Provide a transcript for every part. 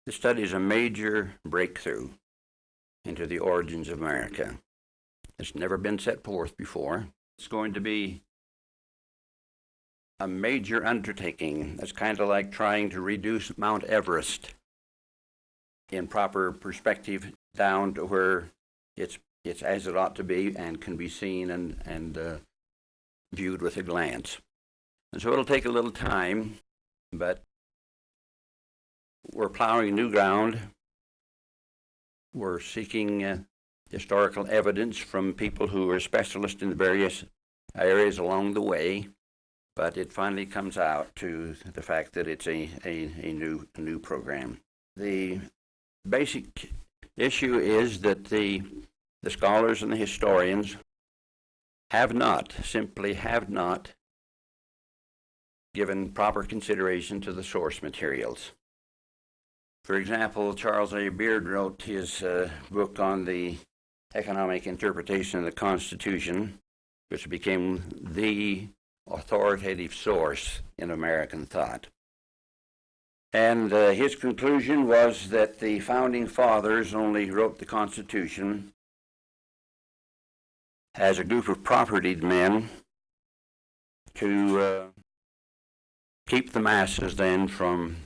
This study is a major breakthrough into the origins of America. It's never been set forth before. It's going to be a major undertaking. It's kind of like trying to reduce Mount Everest in proper perspective down to where it's as it ought to be and can be seen and viewed with a glance. And so it'll take a little time, but we're plowing new ground. We're seeking historical evidence from people who are specialists in the various areas along the way, but it finally comes out to the fact that it's a new program. The basic issue is that the scholars and the historians simply have not given proper consideration to the source materials. For example, Charles A. Beard wrote his book on the economic interpretation of the Constitution, which became the authoritative source in American thought. And his conclusion was that the Founding Fathers only wrote the Constitution as a group of propertied men to keep the masses then from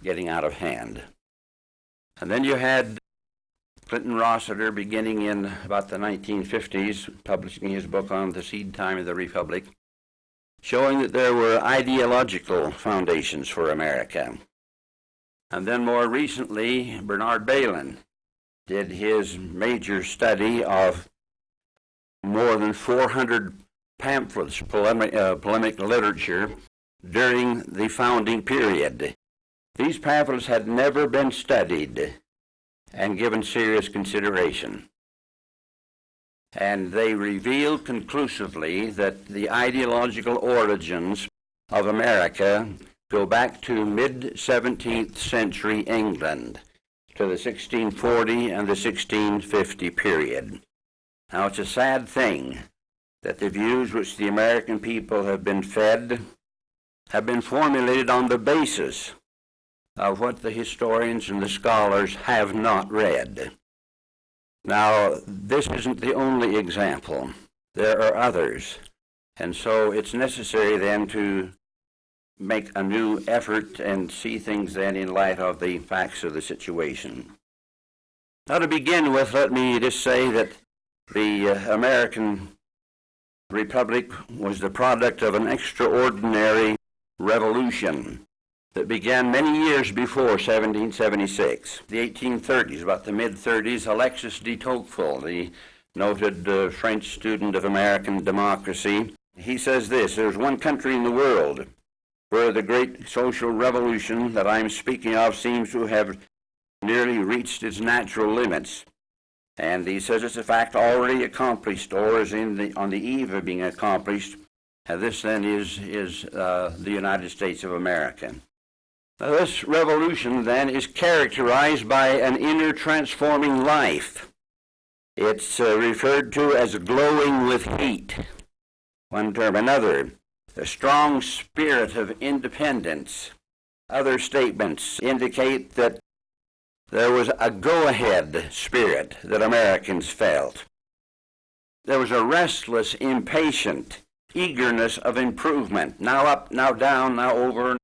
getting out of hand. And then you had Clinton Rossiter beginning in about the 1950s, publishing his book on the seed time of the Republic, showing that there were ideological foundations for America. And then more recently, Bernard Bailyn did his major study of more than 400 pamphlets, polemic literature, during the founding period. These pamphlets had never been studied and given serious consideration. And they revealed conclusively that the ideological origins of America go back to mid-17th century England, to the 1640 and the 1650 period. Now, it's a sad thing that the views which the American people have been fed have been formulated on the basis of what the historians and the scholars have not read. Now, this isn't the only example. There are others. And so it's necessary then to make a new effort and see things then in light of the facts of the situation. Now, to begin with, let me just say that the American Republic was the product of an extraordinary revolution that began many years before 1776. The 1830s, about the mid-30s, Alexis de Tocqueville, the noted French student of American democracy, he says this: there's one country in the world where the great social revolution that I'm speaking of seems to have nearly reached its natural limits. And he says it's a fact already accomplished, or is on the eve of being accomplished. And this then is the United States of America. Now, this revolution then is characterized by an inner transforming life. It's referred to as glowing with heat, one term. Another, a strong spirit of independence. Other statements indicate that there was a go-ahead spirit that Americans felt. There was a restless, impatient eagerness of improvement, now up, now down, now over,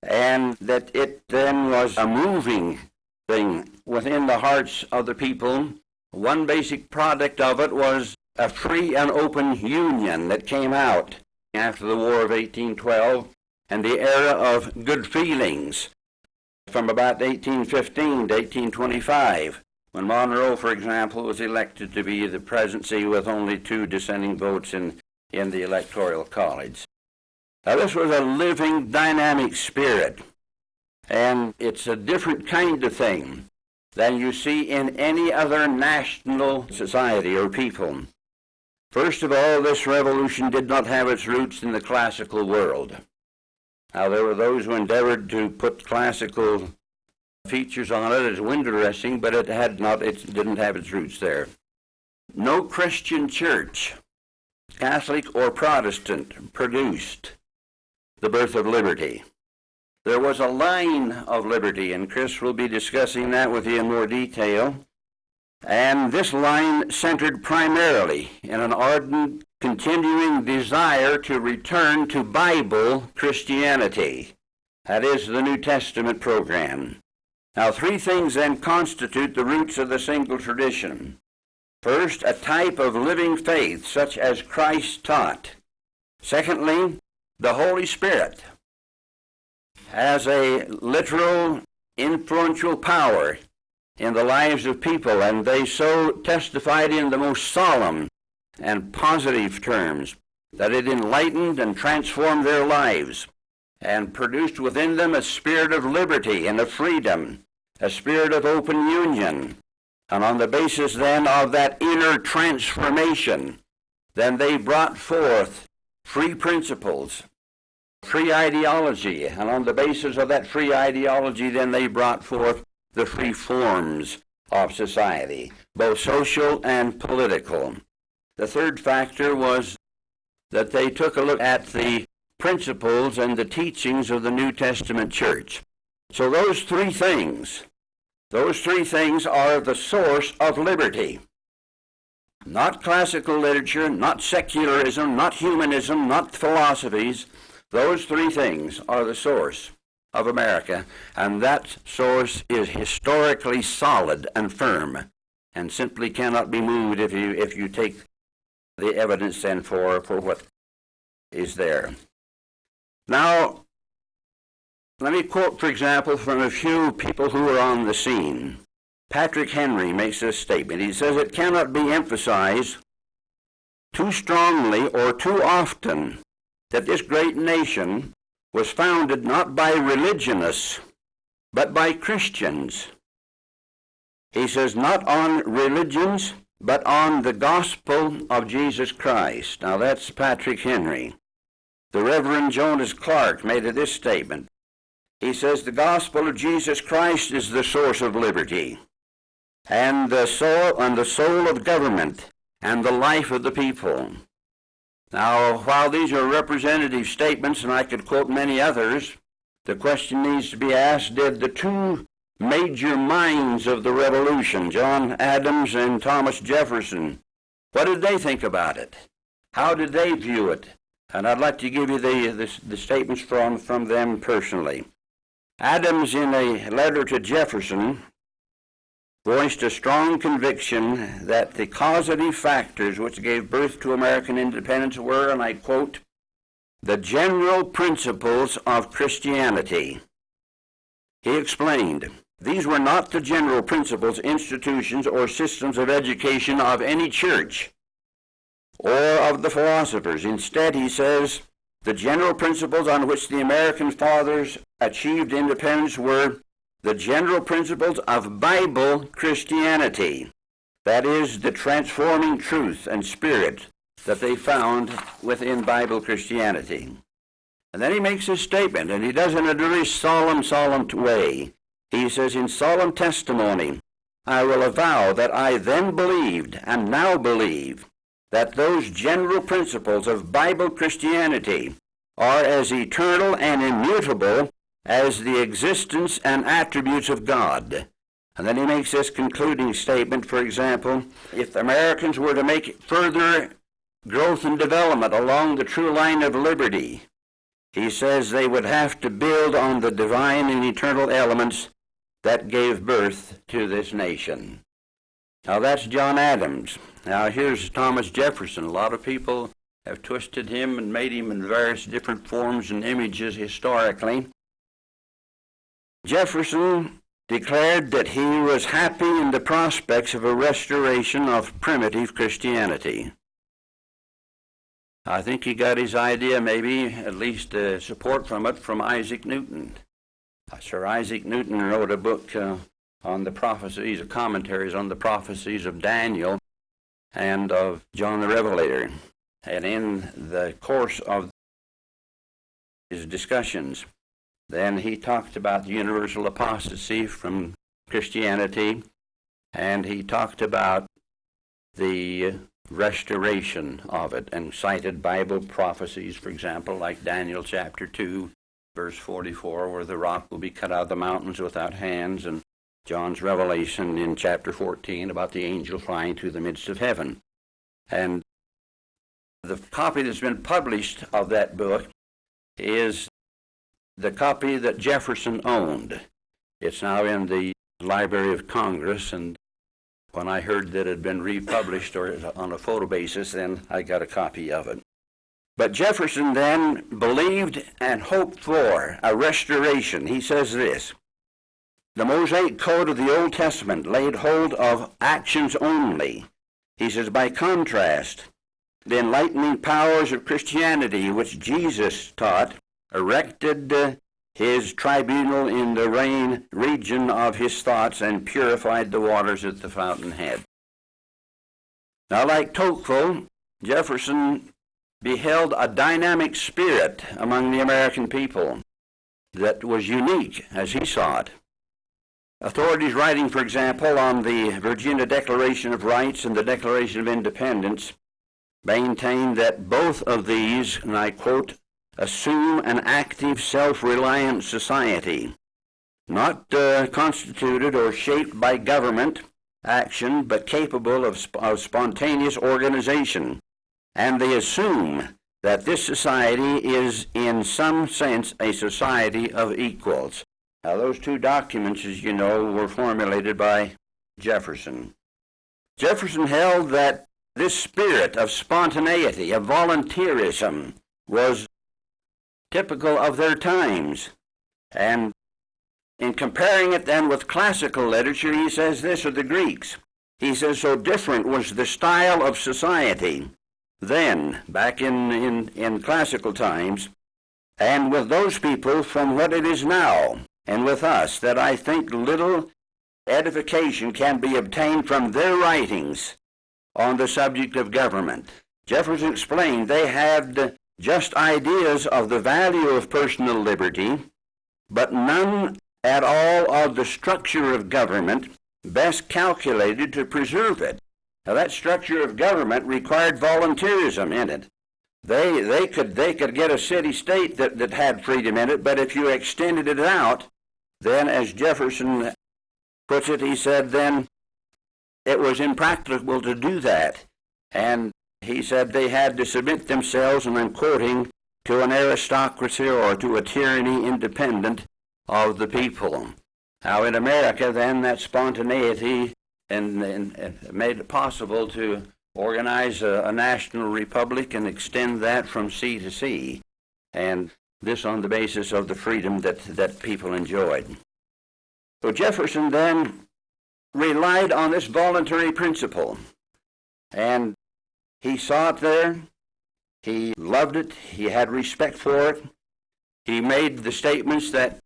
and that it then was a moving thing within the hearts of the people. One basic product of it was a free and open union that came out after the War of 1812 and the era of good feelings from about 1815 to 1825, when Monroe, for example, was elected to be the presidency with only 2 dissenting votes in the Electoral College. Now, this was a living, dynamic spirit, and it's a different kind of thing than you see in any other national society or people. First of all, this revolution did not have its roots in the classical world. Now, there were those who endeavored to put classical features on it as window dressing, but it didn't have its roots there. No Christian church, Catholic or Protestant, produced the birth of liberty. there was a line of liberty, and Chris will be discussing that with you in more detail. And this line centered primarily in an ardent, continuing desire to return to Bible Christianity. That is the New Testament program. Now, three things then constitute the roots of the single tradition. First, a type of living faith such as Christ taught. Secondly, the Holy Spirit has a literal, influential power in the lives of people, and they so testified in the most solemn and positive terms that it enlightened and transformed their lives and produced within them a spirit of liberty and of freedom, a spirit of open union. And on the basis then of that inner transformation, then they brought forth free principles, free ideology, and on the basis of that free ideology, then they brought forth the free forms of society, both social and political. The third factor was that they took a look at the principles and the teachings of the New Testament church. So those three things are the source of liberty. Not classical literature, not secularism, not humanism, not philosophies. Those three things are the source of America, and that source is historically solid and firm and simply cannot be moved if you take the evidence then for what is there. Now, let me quote, for example, from a few people who were on the scene. Patrick Henry makes this statement. He says, "It cannot be emphasized too strongly or too often that this great nation was founded not by religionists, but by Christians." He says, not on religions, but on the gospel of Jesus Christ. Now that's Patrick Henry. The Reverend Jonas Clark made this statement. He says, "The gospel of Jesus Christ is the source of liberty, and the soul of government, and the life of the people." Now, while these are representative statements, and I could quote many others, the question needs to be asked, did the two major minds of the Revolution, John Adams and Thomas Jefferson, what did they think about it? How did they view it? And I'd like to give you the statements from them personally. Adams, in a letter to Jefferson, voiced a strong conviction that the causative factors which gave birth to American independence were, and I quote, "the general principles of Christianity." He explained, "These were not the general principles, institutions, or systems of education of any church or of the philosophers. Instead," he says, "the general principles on which the American fathers achieved independence were the general principles of Bible Christianity. That is, the transforming truth and spirit that they found within Bible Christianity." And then he makes this statement, and he does it in a very solemn way. He says, "In solemn testimony, I will avow that I then believed and now believe that those general principles of Bible Christianity are as eternal and immutable as the existence and attributes of God." And then he makes this concluding statement, for example, if Americans were to make further growth and development along the true line of liberty, he says they would have to build on the divine and eternal elements that gave birth to this nation. Now that's John Adams. Now here's Thomas Jefferson. A lot of people have twisted him and made him in various different forms and images historically. Jefferson declared that he was happy in the prospects of a restoration of primitive Christianity. I think he got his idea, maybe at least support from it, from Isaac Newton. Sir Isaac Newton wrote a book on the prophecies, commentaries on the prophecies of Daniel and of John the Revelator. And in the course of his discussions, then he talked about the universal apostasy from Christianity, and he talked about the restoration of it and cited Bible prophecies, for example, like Daniel chapter 2 verse 44, where the rock will be cut out of the mountains without hands, and John's revelation in chapter 14 about the angel flying through the midst of heaven. And the copy that's been published of that book is the copy that Jefferson owned. It's now in the Library of Congress, and when I heard that it had been republished or on a photo basis, then I got a copy of it. But Jefferson then believed and hoped for a restoration. He says this: the Mosaic code of the Old Testament laid hold of actions only. He says, by contrast, the enlightening powers of Christianity, which Jesus taught, erected his tribunal in the region of his thoughts and purified the waters at the fountainhead. Now, like Tocqueville, Jefferson beheld a dynamic spirit among the American people that was unique as he saw it. Authorities writing, for example, on the Virginia Declaration of Rights and the Declaration of Independence maintained that both of these, and I quote, assume an active, self-reliant society, not constituted or shaped by government action, but capable of spontaneous organization. And they assume that this society is in some sense a society of equals. Now, those two documents, as you know, were formulated by Jefferson. Jefferson held that this spirit of spontaneity, of volunteerism, was typical of their times. And in comparing it then with classical literature, he says this of the Greeks. He says, so different was the style of society then, back in classical times, and with those people from what it is now, and with us, that I think little edification can be obtained from their writings on the subject of government. Jefferson explained they had just ideas of the value of personal liberty, but none at all of the structure of government best calculated to preserve it. Now, that structure of government required volunteerism in it. They could get a city-state that had freedom in it, but if you extended it out, then, as Jefferson puts it, he said, then it was impracticable to do that. And he said they had to submit themselves, and I'm quoting, to an aristocracy or to a tyranny independent of the people. Now, in America, then, that spontaneity and made it possible to organize a national republic and extend that from sea to sea, and this on the basis of the freedom that people enjoyed. So Jefferson then relied on this voluntary principle, and he saw it there, he loved it, he had respect for it. He made the statements that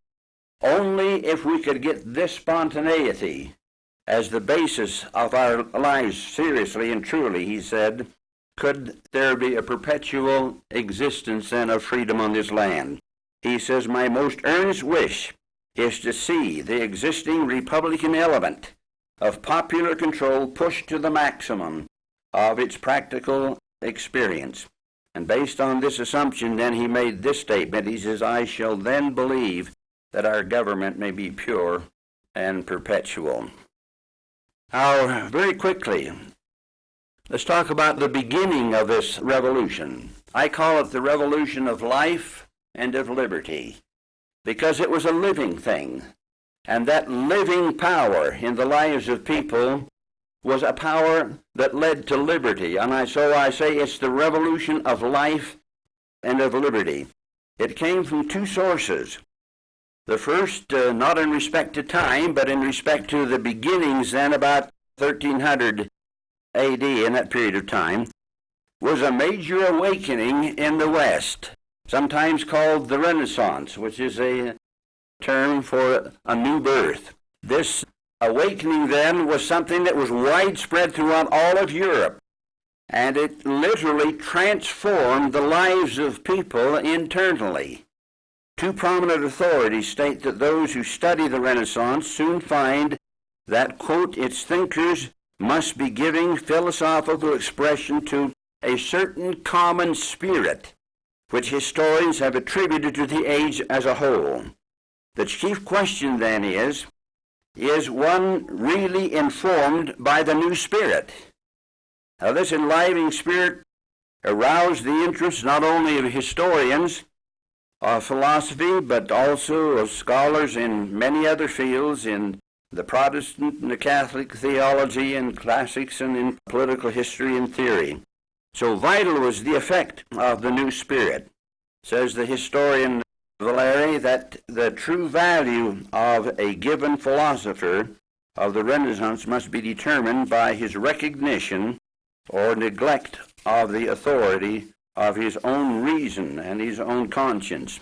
only if we could get this spontaneity as the basis of our lives seriously and truly, he said, could there be a perpetual existence and of freedom on this land. He says, my most earnest wish is to see the existing Republican element of popular control pushed to the maximum of its practical experience. And based on this assumption, then he made this statement. He says, I shall then believe that our government may be pure and perpetual. Now, very quickly, let's talk about the beginning of this revolution. I call it the revolution of life and of liberty, because it was a living thing. And that living power in the lives of people was a power that led to liberty. And so I say it's the revolution of life and of liberty. It came from two sources. The first, not in respect to time, but in respect to the beginnings then about 1300 AD, in that period of time, was a major awakening in the West, sometimes called the Renaissance, which is a term for a new birth. This awakening then was something that was widespread throughout all of Europe, and it literally transformed the lives of people internally. Two prominent authorities state that those who study the Renaissance soon find that, quote, its thinkers must be giving philosophical expression to a certain common spirit which historians have attributed to the age as a whole. The chief question then is one really informed by the new spirit? Now, this enlivening spirit aroused the interest not only of historians of philosophy, but also of scholars in many other fields, in the Protestant and the Catholic theology and classics and in political history and theory. So vital was the effect of the new spirit. Says the historian Valeri that the true value of a given philosopher of the Renaissance must be determined by his recognition or neglect of the authority of his own reason and his own conscience,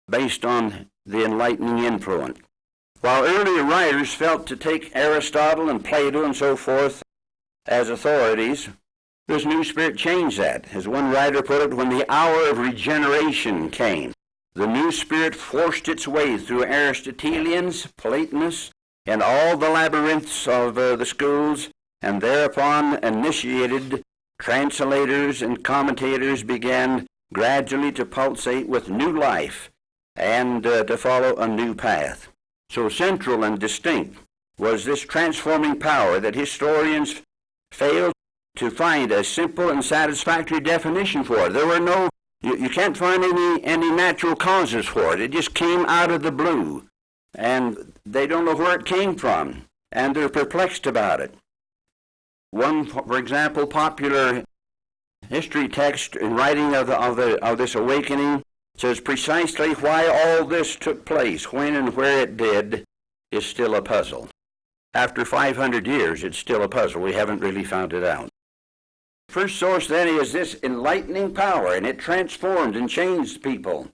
based on the enlightening influence. While earlier writers felt to take Aristotle and Plato and so forth as authorities, this new spirit changed that. As one writer put it, when the hour of regeneration came, the new spirit forced its way through Aristotelians, Platonists, and all the labyrinths of the schools, and thereupon initiated translators and commentators began gradually to pulsate with new life and to follow a new path. So central and distinct was this transforming power that historians failed to find a simple and satisfactory definition for it. There were no, you can't find any natural causes for it. It just came out of the blue, and they don't know where it came from, and they're perplexed about it. One, for example, popular history text in writing of this awakening says precisely why all this took place, when and where it did, is still a puzzle. After 500 years, it's still a puzzle. We haven't really found it out. First source then is this enlightening power, and it transformed and changed people.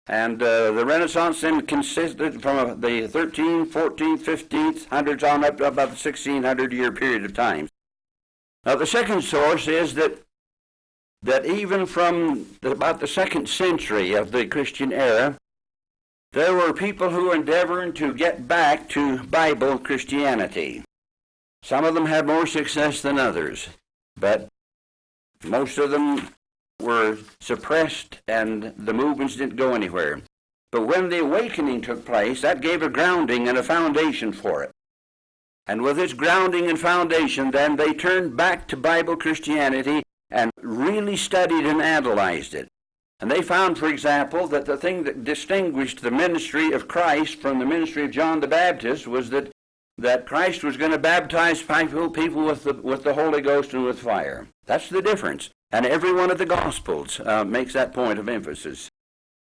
And the Renaissance then consisted from the 13th, 14th, 15th, hundreds on up to about the 1600-year period of time. Now the second source is that even from about the 2nd century of the Christian era, there were people who were endeavoring to get back to Bible Christianity. Some of them had more success than others, but most of them were suppressed and the movements didn't go anywhere. But when the awakening took place, that gave a grounding and a foundation for it. And with its grounding and foundation, then they turned back to Bible Christianity and really studied and analyzed it. And they found, for example, that the thing that distinguished the ministry of Christ from the ministry of John the Baptist was that Christ was going to baptize people with the Holy Ghost and with fire. That's the difference. And every one of the Gospels makes that point of emphasis.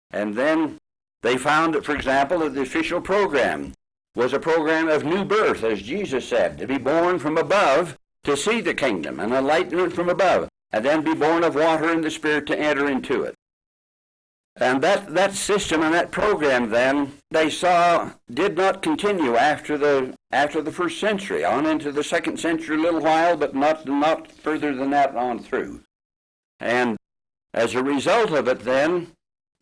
And then they found that, for example, that the official program was a program of new birth, as Jesus said, to be born from above to see the kingdom, and enlightenment from above, and then be born of water and the Spirit to enter into it. And that system and that program then, they saw, did not continue after the 1st century, on into the 2nd century a little while, but not further than that on through. And as a result of it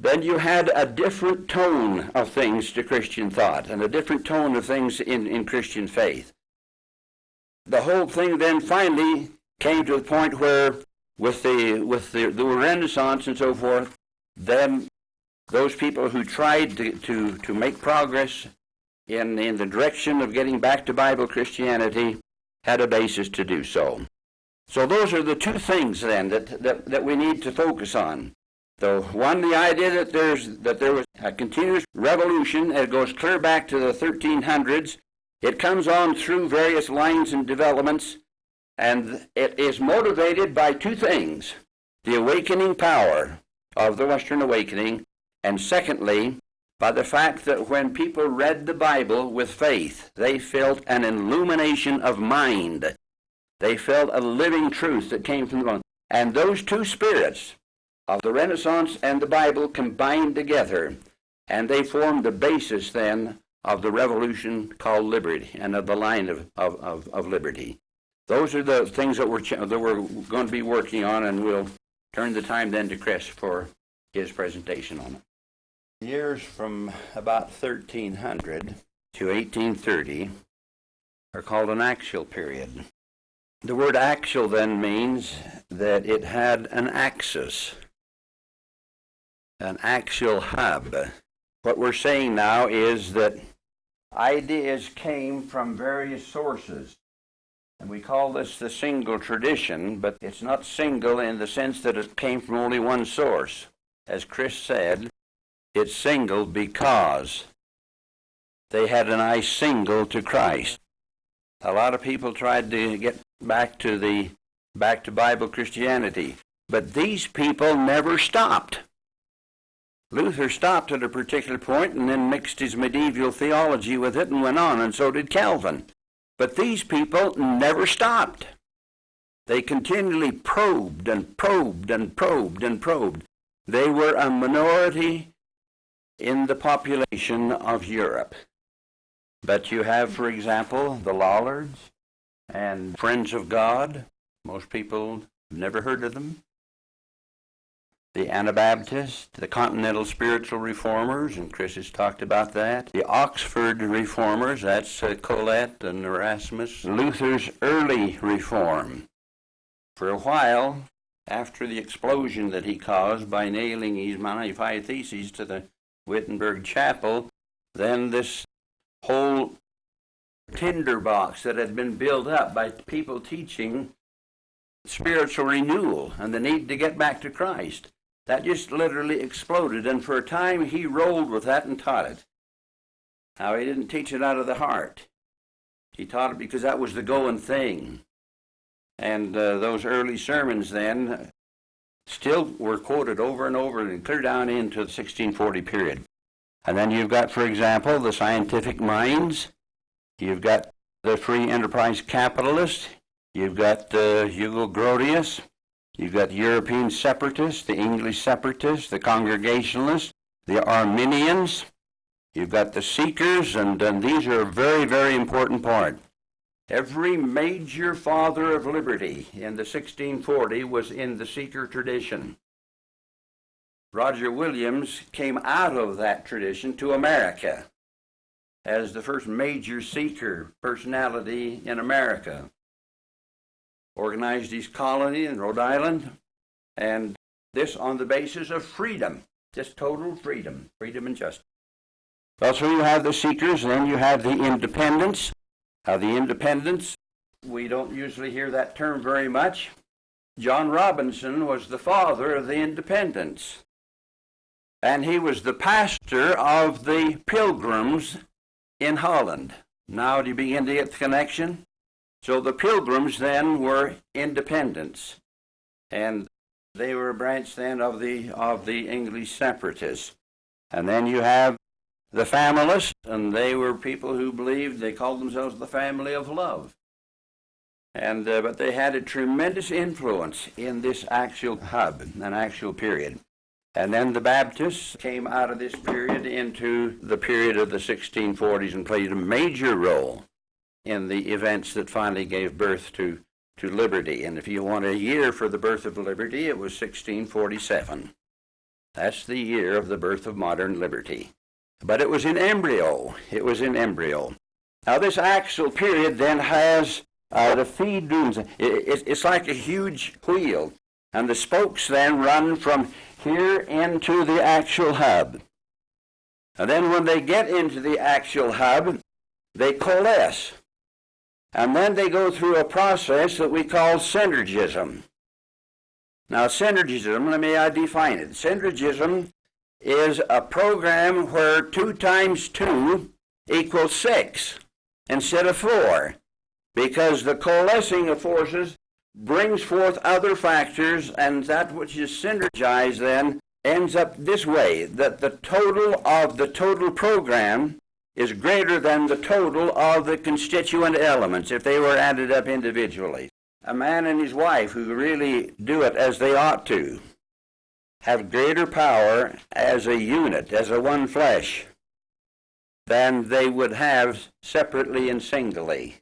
then you had a different tone of things to Christian thought, and a different tone of things in Christian faith. The whole thing then finally came to the point where, with the Renaissance and so forth, then those people who tried to make progress in the direction of getting back to Bible Christianity had a basis to do so. So those are the two things then that we need to focus on. So one, the idea that there was a continuous revolution. It goes clear back to the 1300s. It comes on through various lines and developments, and it is motivated by two things: the awakening power of the Western awakening, and secondly, by the fact that when people read the Bible with faith, they felt an illumination of mind. They felt a living truth that came from the Bible. And those two spirits of the Renaissance and the Bible combined together, and they formed the basis then of the revolution called liberty, and of the line of liberty. Those are the things that we're going to be working on, and we'll turn the time then to Chris for his presentation on it. Years from about 1300 to 1830 are called an axial period. The word axial then means that it had an axis. an actual hub. What we're saying now is that ideas came from various sources. And we call this the single tradition, but it's not single in the sense that it came from only one source. As Chris said, it's single because they had an eye single to Christ. A lot of people tried to get back to Bible Christianity, but these people never stopped. Luther stopped at a particular point and then mixed his medieval theology with it and went on, and so did Calvin. But these people never stopped. They continually probed and probed and probed and probed. They were a minority in the population of Europe. But you have, for example, the Lollards and Friends of God. Most people have never heard of them. The Anabaptists, the Continental Spiritual Reformers, and Chris has talked about that. The Oxford Reformers, that's Colette and Erasmus. Luther's early reform. For a while, after the explosion that he caused by nailing his 95 Theses to the Wittenberg Chapel, then this whole tinderbox that had been built up by people teaching spiritual renewal and the need to get back to Christ, that just literally exploded, and for a time he rolled with that and taught it. Now, he didn't teach it out of the heart. He taught it because that was the going thing. And those early sermons then still were quoted over and over and clear down into the 1640 period. And then you've got, for example, the scientific minds. You've got the free enterprise capitalists. You've got Hugo Grotius. You've got the European separatists, the English separatists, the Congregationalists, the Arminians. You've got the Seekers, and these are a very, very important part. Every major father of liberty in the 1640 was in the Seeker tradition. Roger Williams came out of that tradition to America as the first major Seeker personality in America. Organized his colony in Rhode Island, and this on the basis of freedom, just total freedom, freedom and justice. Well, so you have the Seekers, and then you have the Independents. The Independents, we don't usually hear that term very much. John Robinson was the father of the Independents, and he was the pastor of the Pilgrims in Holland. Now do you begin to get the connection? So the Pilgrims then were Independents, and they were a branch then of the English separatists. And then you have the Familists, and they were people who believed, they called themselves the family of love. And but they had a tremendous influence in this actual hub, an actual period. And then the Baptists came out of this period into the period of the 1640s and played a major role in the events that finally gave birth to liberty. And if you want a year for the birth of liberty, it was 1647. That's the year of the birth of modern liberty. But it was in embryo. It was in embryo. Now this actual period then has the feed dunes. It's like a huge wheel. And the spokes then run from here into the actual hub. And then when they get into the actual hub, they coalesce. And then they go through a process that we call synergism. Now, synergism, let me define it. Synergism is a program where 2 times 2 equals 6 instead of 4, because the coalescing of forces brings forth other factors, and that which is synergized then ends up this way, that the total of the total program is greater than the total of the constituent elements if they were added up individually. A man and his wife who really do it as they ought to have greater power as a unit, as a one flesh, than they would have separately and singly.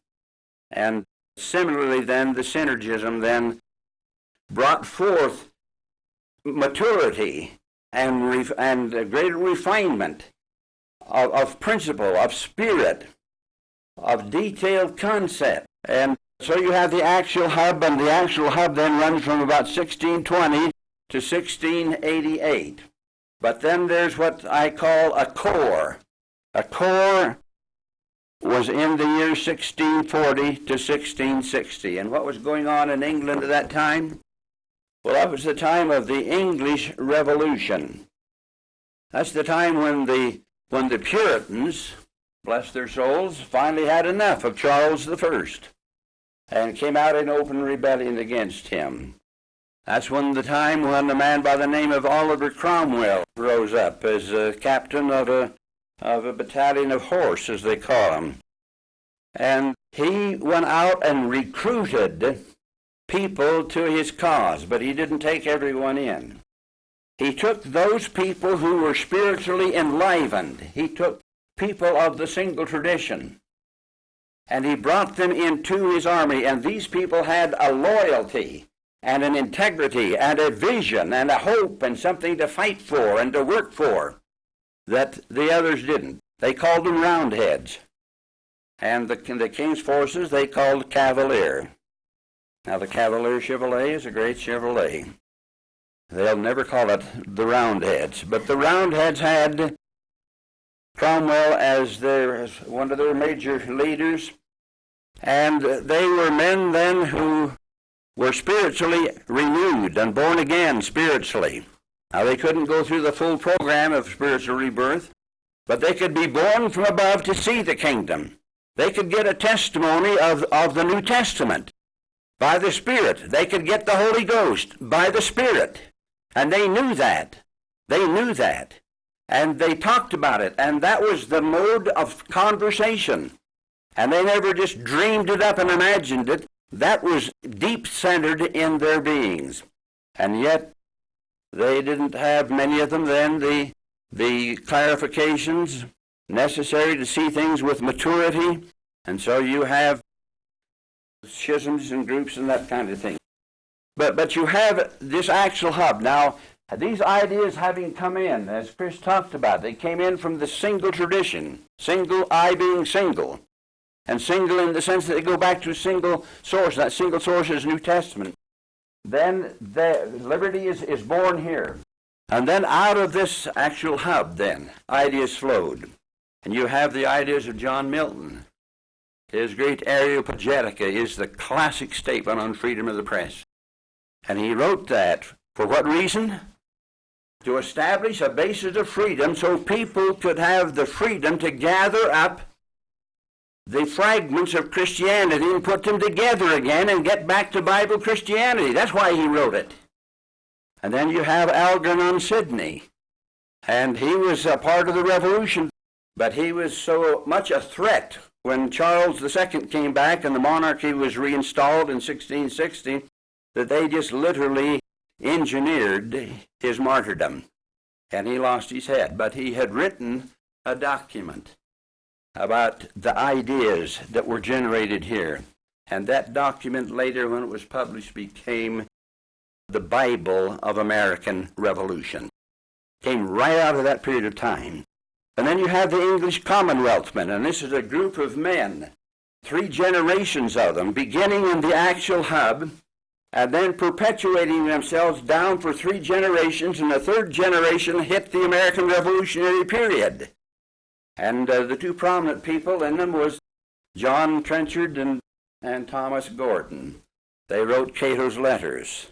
And similarly then, the synergism then brought forth maturity and greater refinement of principle, of spirit, of detailed concept. And so you have the actual hub, and the actual hub then runs from about 1620 to 1688. But then there's what I call a core. A core was in the year 1640 to 1660. And what was going on in England at that time? Well, that was the time of the English Revolution. That's the time when the Puritans, bless their souls, finally had enough of Charles I and came out in open rebellion against him. That's the time when a man by the name of Oliver Cromwell rose up as a captain of a battalion of horse, as they call them. And he went out and recruited people to his cause, but he didn't take everyone in. He took those people who were spiritually enlivened. He took people of the single tradition, and he brought them into his army, and these people had a loyalty and an integrity and a vision and a hope and something to fight for and to work for that the others didn't. They called them Roundheads, and the king's forces they called Cavalier. Now the Cavalier Chevrolet is a great Chevrolet. They'll never call it the Roundheads, but the Roundheads had Cromwell as one of their major leaders, and they were men then who were spiritually renewed and born again spiritually. Now they couldn't go through the full program of spiritual rebirth, but they could be born from above to see the kingdom. They could get a testimony of the New Testament by the Spirit. They could get the Holy Ghost by the Spirit. And they knew that. They knew that. And they talked about it. And that was the mode of conversation. And they never just dreamed it up and imagined it. That was deep-centered in their beings. And yet, they didn't have, many of them then, the clarifications necessary to see things with maturity. And so you have schisms and groups and that kind of thing. But you have this actual hub. Now, these ideas having come in, as Chris talked about, they came in from the single tradition. Single, I being single. And single in the sense that they go back to a single source. That single source is New Testament. Then the liberty is born here. And then out of this actual hub, then, ideas flowed. And you have the ideas of John Milton. His great Areopagitica is the classic statement on freedom of the press. And he wrote that for what reason? To establish a basis of freedom so people could have the freedom to gather up the fragments of Christianity and put them together again and get back to Bible Christianity. That's why he wrote it. And then you have Algernon Sidney. And he was a part of the revolution, but he was so much a threat when Charles II came back and the monarchy was reinstalled in 1660 that they just literally engineered his martyrdom. And he lost his head. But he had written a document about the ideas that were generated here. And that document later, when it was published, became the Bible of American Revolution. Came right out of that period of time. And then you have the English Commonwealthmen, and this is a group of men, 3 generations of them, beginning in the actual hub, and then perpetuating themselves down for 3 generations, and the 3rd generation hit the American Revolutionary period. And the 2 prominent people in them was John Trenchard and Thomas Gordon. They wrote Cato's Letters.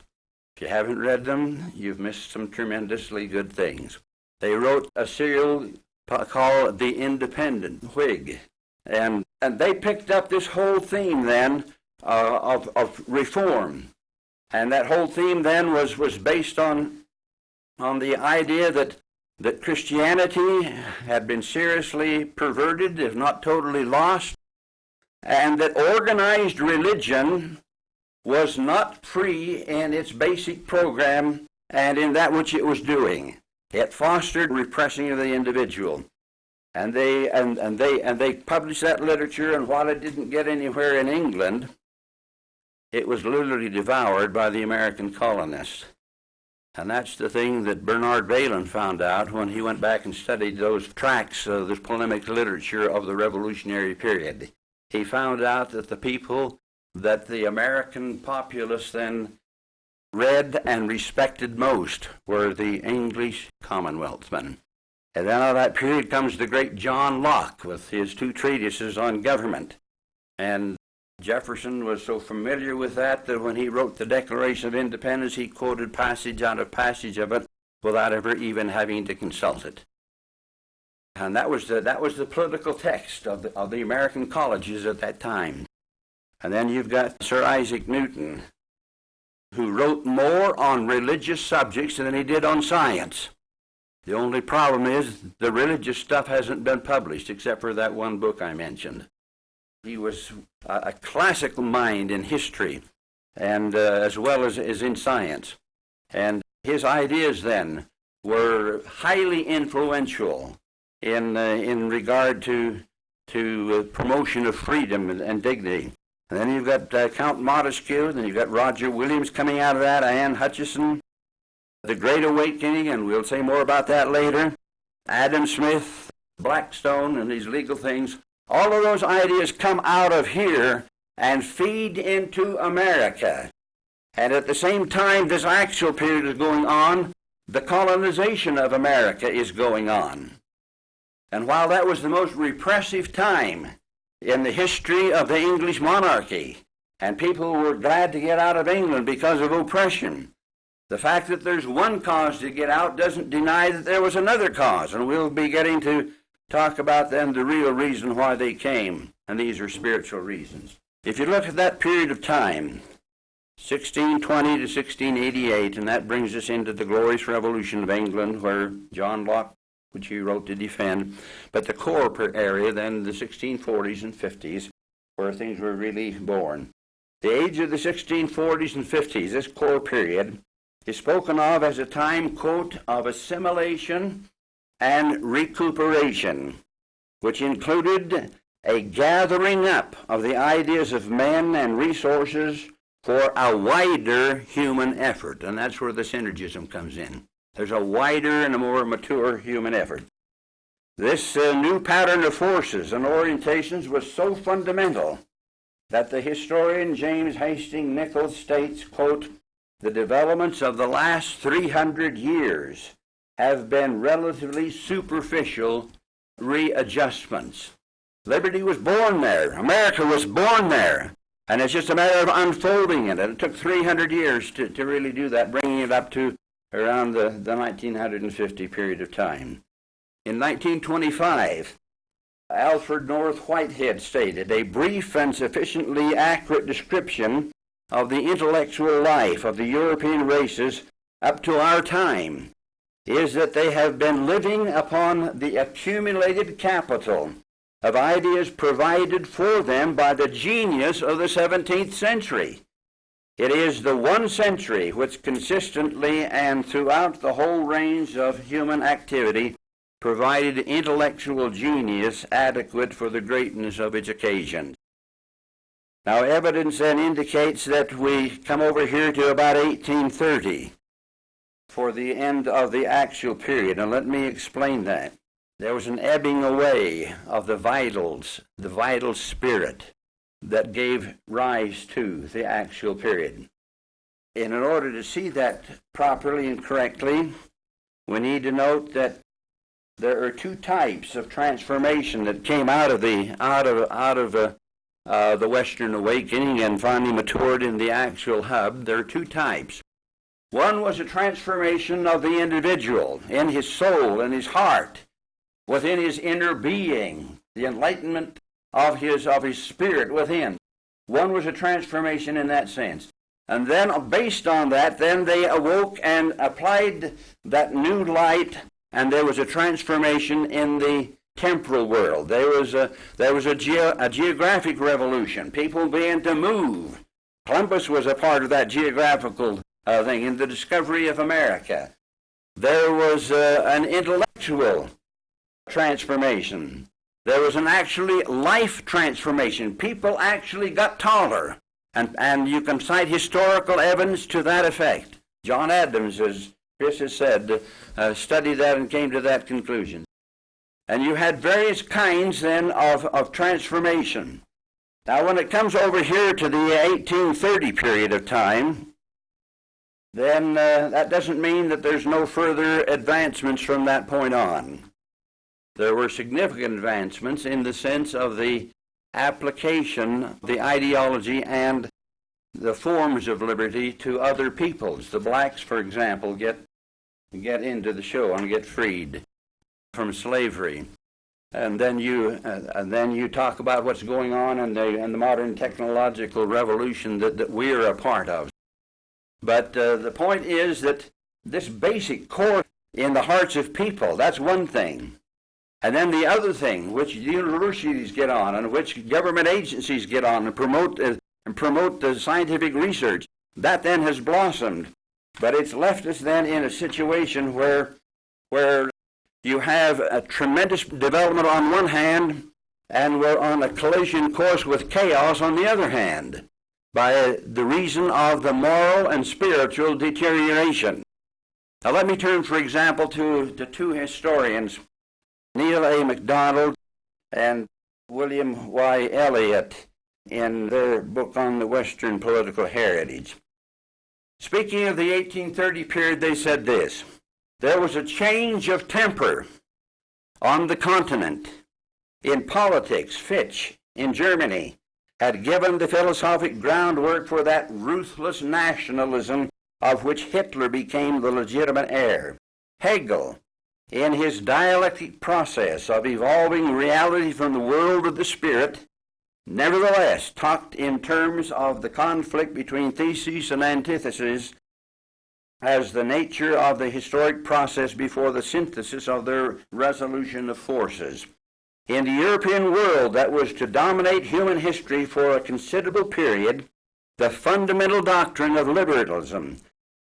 If you haven't read them, you've missed some tremendously good things. They wrote a serial called The Independent Whig. And they picked up this whole theme then of reform. And that whole theme then was based on the idea that Christianity had been seriously perverted, if not totally lost, and that organized religion was not free in its basic program and in that which it was doing. It fostered repressing of the individual. And they published that literature, and while it didn't get anywhere in England, it was literally devoured by the American colonists. And that's the thing that Bernard Bailyn found out when he went back and studied those tracts of the polemic literature of the Revolutionary period. He found out that the people that the American populace then read and respected most were the English Commonwealthmen. And then out of that period comes the great John Locke with his two treatises on government. And Jefferson was so familiar with that when he wrote the Declaration of Independence, he quoted passage out of passage of it without ever even having to consult it. And that was the political text of the American colleges at that time. And then you've got Sir Isaac Newton, who wrote more on religious subjects than he did on science. The only problem is the religious stuff hasn't been published, except for that one book I mentioned. He was a classical mind in history, and as well as in science. And his ideas then were highly influential in regard to promotion of freedom and dignity. And then you've got Count Montesquieu, then you've got Roger Williams coming out of that, Anne Hutchinson, the Great Awakening, and we'll say more about that later, Adam Smith, Blackstone, and these legal things. All of those ideas come out of here and feed into America. And at the same time this actual period is going on, the colonization of America is going on. And while that was the most repressive time in the history of the English monarchy, and people were glad to get out of England because of oppression, the fact that there's one cause to get out doesn't deny that there was another cause, and we'll be getting to talk about then the real reason why they came, and these are spiritual reasons. If you look at that period of time, 1620 to 1688, and that brings us into the glorious revolution of England, where John Locke, which he wrote to defend, but the core area then, the 1640s and 50s, where things were really born. The age of the 1640s and 50s, this core period, is spoken of as a time, quote, of assimilation and recuperation, which included a gathering up of the ideas of men and resources for a wider human effort. And that's where the synergism comes in. There's a wider and a more mature human effort. This new pattern of forces and orientations was so fundamental that the historian James Hastings Nichols states, quote, the developments of the last 300 years have been relatively superficial readjustments. Liberty was born there. America was born there. And it's just a matter of unfolding it. And it took 300 years to really do that, bringing it up to around the 1950 period of time. In 1925, Alfred North Whitehead stated, a brief and sufficiently accurate description of the intellectual life of the European races up to our time is that they have been living upon the accumulated capital of ideas provided for them by the genius of the 17th century. It is the one century which consistently and throughout the whole range of human activity provided intellectual genius adequate for the greatness of its occasion. Now, evidence then indicates that we come over here to about 1830 for the end of the actual period, and let me explain that. There was an ebbing away of the vitals, the vital spirit that gave rise to the actual period. And in order to see that properly and correctly, we need to note that there are two types of transformation that came out of the Western Awakening and finally matured in the actual hub. There are two types. One was a transformation of the individual in his soul and his heart, within his inner being, the enlightenment of his spirit within. One was a transformation in that sense. And then based on that, then they awoke and applied that new light, and there was a transformation in the temporal world. There was a geographic revolution. People began to move. Columbus was a part of that geographical thing in the discovery of America. There was an intellectual transformation. There was an actually life transformation. People actually got taller. And you can cite historical evidence to that effect. John Adams, as Chris has said, studied that and came to that conclusion. And you had various kinds then of transformation. Now when it comes over here to the 1830 period of time, then that doesn't mean that there's no further advancements from that point on. There were significant advancements in the sense of the application, the ideology, and the forms of liberty to other peoples. The blacks, for example, get into the show and get freed from slavery. And then you talk about what's going on in the modern technological revolution that we're a part of. But the point is that this basic core in the hearts of people, that's one thing. And then the other thing, which universities get on and which government agencies get on and promote the scientific research, that then has blossomed. But it's left us then in a situation where you have a tremendous development on one hand, and we're on a collision course with chaos on the other hand, by the reason of the moral and spiritual deterioration. Now let me turn, for example, to two historians, Neil A. MacDonald and William Y. Elliott, in their book on the Western Political Heritage. Speaking of the 1830 period, they said this: there was a change of temper on the continent. In politics, Fichte, in Germany, had given the philosophic groundwork for that ruthless nationalism of which Hitler became the legitimate heir. Hegel, in his dialectic process of evolving reality from the world of the spirit, nevertheless talked in terms of the conflict between thesis and antithesis as the nature of the historic process before the synthesis of their resolution of forces. In the European world that was to dominate human history for a considerable period, the fundamental doctrine of liberalism,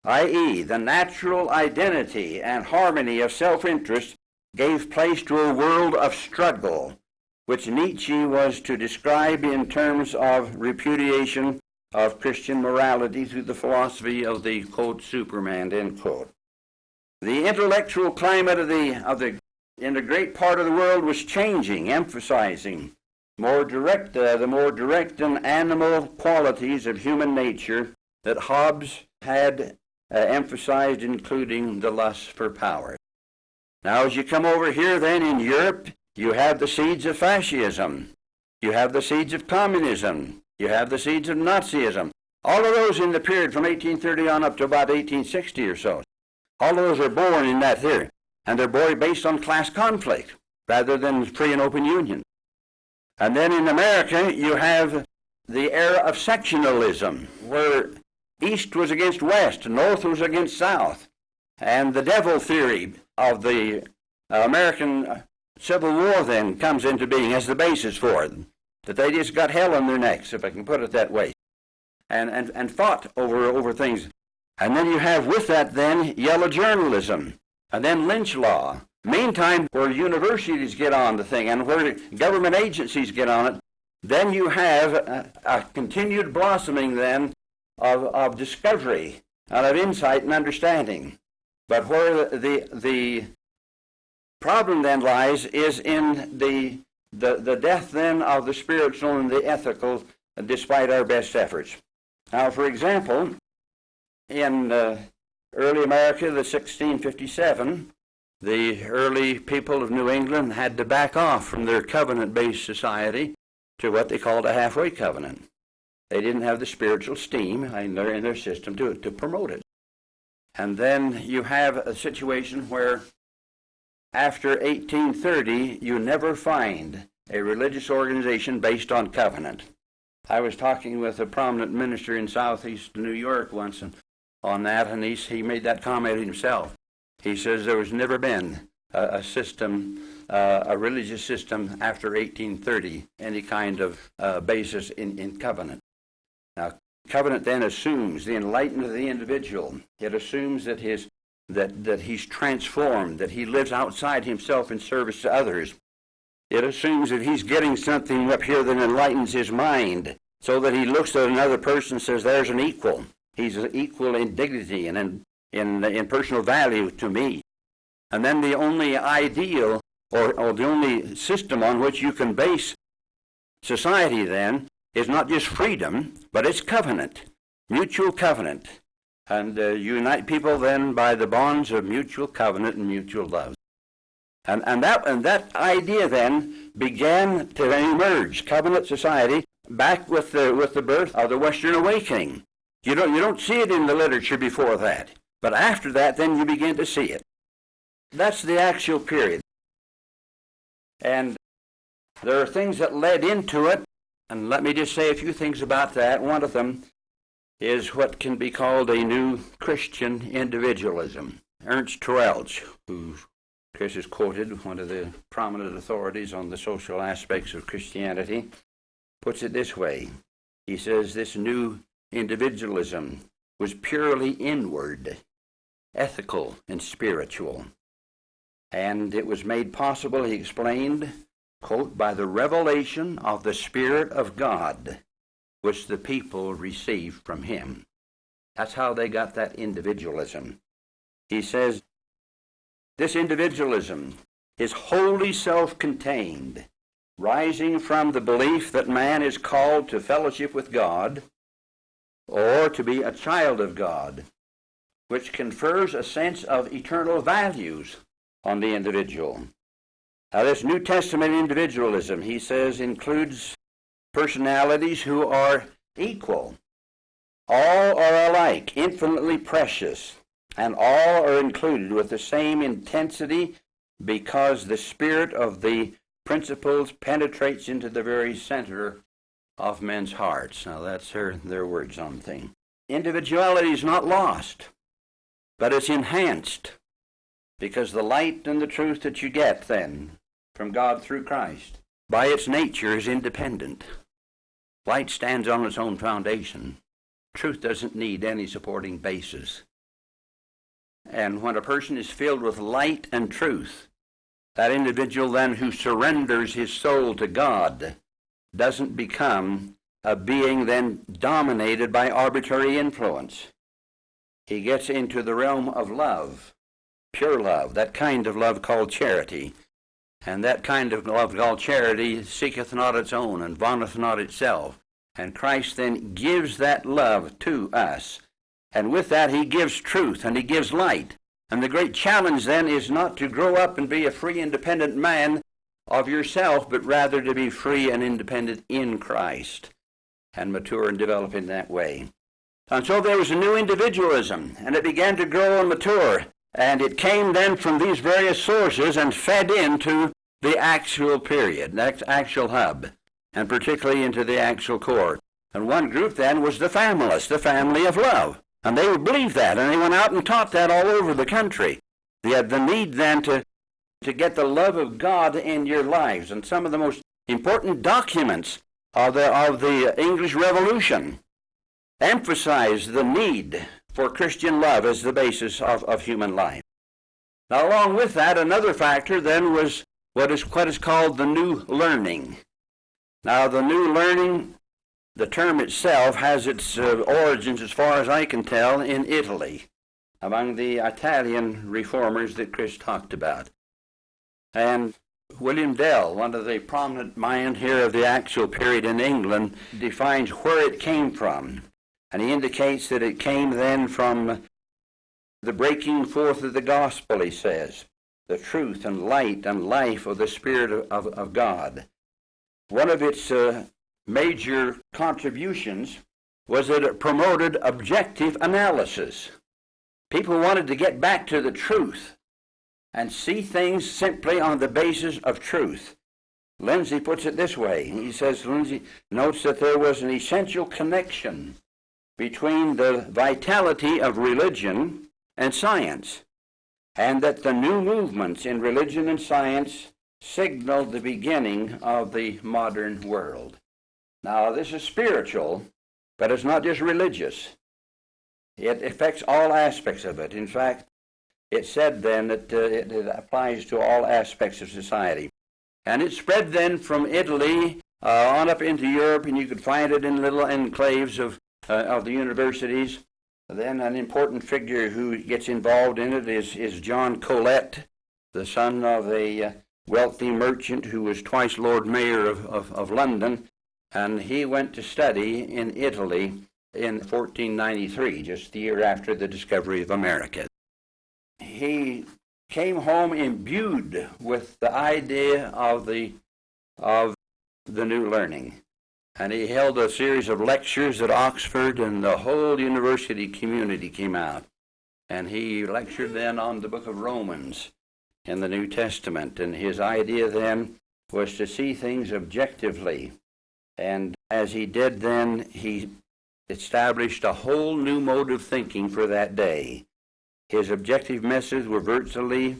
i.e., the natural identity and harmony of self-interest, gave place to a world of struggle, which Nietzsche was to describe in terms of repudiation of Christian morality through the philosophy of the, quote, Superman, end quote. The intellectual climate in a great part of the world was changing, emphasizing the more direct and animal qualities of human nature that Hobbes had emphasized, including the lust for power. Now, as you come over here then in Europe, you have the seeds of fascism. You have the seeds of communism. You have the seeds of Nazism. All of those in the period from 1830 on up to about 1860 or so. All of those are born in that theory. And they're born based on class conflict rather than free and open union. And then in America, you have the era of sectionalism, where East was against West, North was against South. And the devil theory of the American Civil War then comes into being as the basis for it, that they just got hell on their necks, if I can put it that way, and fought over things. And then you have with that then yellow journalism, and then lynch law. Meantime, where universities get on the thing and where government agencies get on it, then you have a continued blossoming then of discovery and of insight and understanding. But where the problem then lies is in the death then of the spiritual and the ethical, despite our best efforts. Now, for example, in early America, the 1657, the early people of New England had to back off from their covenant-based society to what they called a halfway covenant. They didn't have the spiritual steam in their system to promote it. And then you have a situation where after 1830, you never find a religious organization based on covenant. I was talking with a prominent minister in southeast New York once on that, and he made that comment himself. He says there was never been a system, a religious system after 1830, any kind of basis in covenant. Now, covenant then assumes the enlightenment of the individual. It assumes that that he's transformed, that he lives outside himself in service to others. It assumes that he's getting something up here that enlightens his mind, so that he looks at another person and says, there's an equal. He's equal in dignity and in personal value to me. And then the only ideal, or the only system on which you can base society then, is not just freedom, but it's covenant, mutual covenant. and unite people then by the bonds of mutual covenant and mutual love. And that idea then began to emerge, covenant society, back with the birth of the Western Awakening. You don't see it in the literature before that, but after that, then you begin to see it. That's the actual period. And there are things that led into it, and let me just say a few things about that. One of them is what can be called a new Christian individualism. Ernst Terrelch, who Chris has quoted, one of the prominent authorities on the social aspects of Christianity, puts it this way. He says this new individualism was purely inward, ethical, and spiritual. And it was made possible, he explained, quote, by the revelation of the Spirit of God, which the people received from him. That's how they got that individualism. He says, this individualism is wholly self-contained, rising from the belief that man is called to fellowship with God or to be a child of God, which confers a sense of eternal values on the individual. Now, this New Testament individualism, he says, includes personalities who are equal. All are alike, infinitely precious, and all are included with the same intensity because the spirit of the principles penetrates into the very center of men's hearts. Now, that's their words on the thing. Individuality is not lost, but it's enhanced because the light and the truth that you get then from God through Christ, by its nature, is independent. Light stands on its own foundation. Truth doesn't need any supporting basis. And when a person is filled with light and truth, that individual then who surrenders his soul to God doesn't become a being then dominated by arbitrary influence. He gets into the realm of love, pure love, that kind of love called charity. And that kind of love called charity seeketh not its own and vaunteth not itself. And Christ then gives that love to us. And with that he gives truth and he gives light. And the great challenge then is not to grow up and be a free, independent man of yourself, but rather to be free and independent in Christ and mature and develop in that way. And so there was a new individualism, and it began to grow and mature. And it came then from these various sources and fed into the actual period, the actual hub, and particularly into the actual core. And one group then was the familists, the family of love. And they believed that, and they went out and taught that all over the country. They had the need then to get the love of God in your lives. And some of the most important documents of the English Revolution emphasized the need for Christian love as the basis of human life. Now, along with that, another factor then was what is called the new learning. Now, the new learning, the term itself has its origins, as far as I can tell, in Italy, among the Italian reformers that Chris talked about. And William Dell, one of the prominent minds here of the actual period in England, defines where it came from. And he indicates that it came then from the breaking forth of the gospel, he says, the truth and light and life of the Spirit of God. One of its major contributions was that it promoted objective analysis. People wanted to get back to the truth and see things simply on the basis of truth. Lindsay puts it this way. He says, Lindsay notes that there was an essential connection between the vitality of religion and science, and that the new movements in religion and science signaled the beginning of the modern world. Now, this is spiritual, but it's not just religious. It affects all aspects of it. In fact, it said then that it applies to all aspects of society. And it spread then from Italy on up into Europe, and you could find it in little enclaves of the universities. Then an important figure who gets involved in it is John Colet, the son of a wealthy merchant who was twice Lord Mayor of London. And he went to study in Italy in 1493, just the year after the discovery of America. He came home imbued with the idea of the new learning. And he held a series of lectures at Oxford, and the whole university community came out. And he lectured then on the book of Romans in the New Testament. And his idea then was to see things objectively. And as he did then, he established a whole new mode of thinking for that day. His objective methods were virtually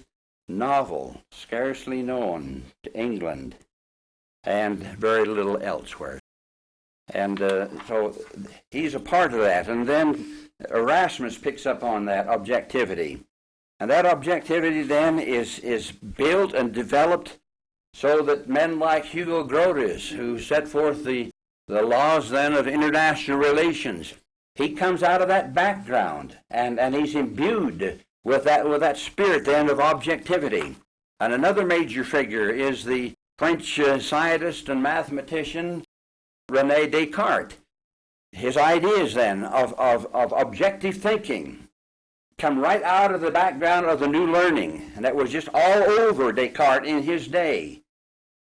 novel, scarcely known to England, and very little elsewhere. And so he's a part of that. And then Erasmus picks up on that objectivity. And that objectivity then is built and developed so that men like Hugo Grotius, who set forth the laws then of international relations, he comes out of that background, and he's imbued with that spirit then of objectivity. And another major figure is the French scientist and mathematician René Descartes. His ideas then of objective thinking come right out of the background of the new learning, and that was just all over Descartes in his day.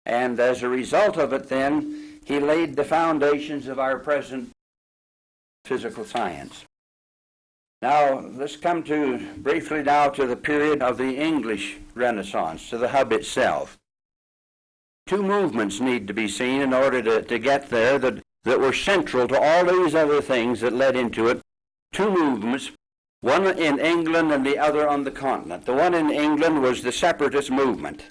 And as a result of it then, he laid the foundations of our present physical science. Now, let's come briefly now to the period of the English Renaissance, to the hub itself. Two movements need to be seen in order to get there that were central to all these other things that led into it. Two movements, one in England and the other on the continent. The one in England was the separatist movement,